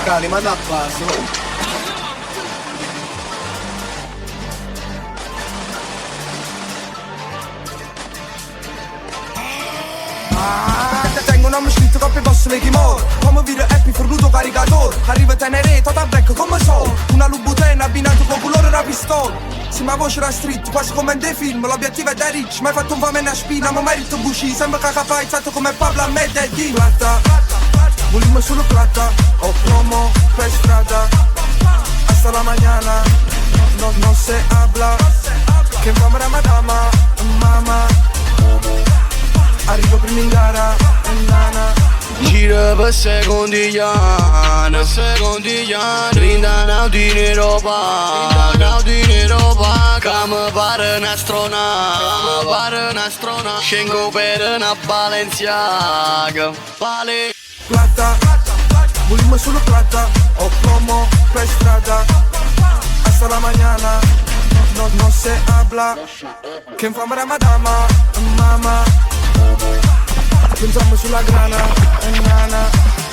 Calma da passo. Tengo un nome scritto che posso le chimore. Come video happy fornuto caricatore. Arriva tenere tutta black come sono. Una lubutena abbinato con colore da pistola. Se ma voce era street, quasi come in dei film. L'obiettivo è da rich, ma hai fatto un fame nella spina. Ma merito buci, sembra che capaizzato come Pablo a me del di plata. Volimos solo plata, o plomo per strada. Hasta la mañana, no se habla. Che fama la madama, mamma. Arrivo prima in gara, nana. Gira per secondigliano, rinda naudine roba, che mi pare un'astronave, scengo per una Balenciaga, vale. Plata, volimos solo plata, o plomo per strada. Hasta la mañana, no se habla. Che fama la madama, mamma. Pensiamo sulla grana, nana.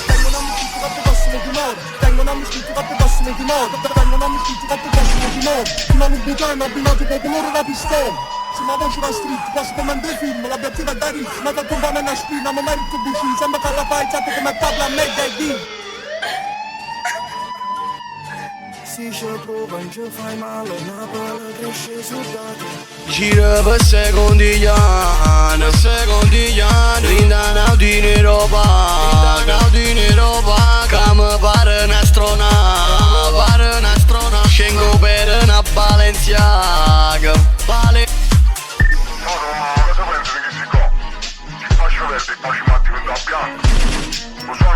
Tengo un nome scritto che posso le timore. Tengo un nome scritto che posso le timore. Tengo un nome scritto che posso le timore. Una lubutana abbinato con colore da pistola. Se ma voce da street, quasi come in dei film. L'obiettivo è da rich, ma fatto un fame nella spina. Ma merito buci, sembra che la paizzato come Pablo a me del di. Si ci prova, non ci fai male, una palla cresce soldati. Gira per secondigliano, rinda naudine roba, che mi pare un'astronave, scengo per una Balenciaga, vale. No, ma cosa pensi che si fa? Ci faccio verde e poi ci matti con da bianco. Lo so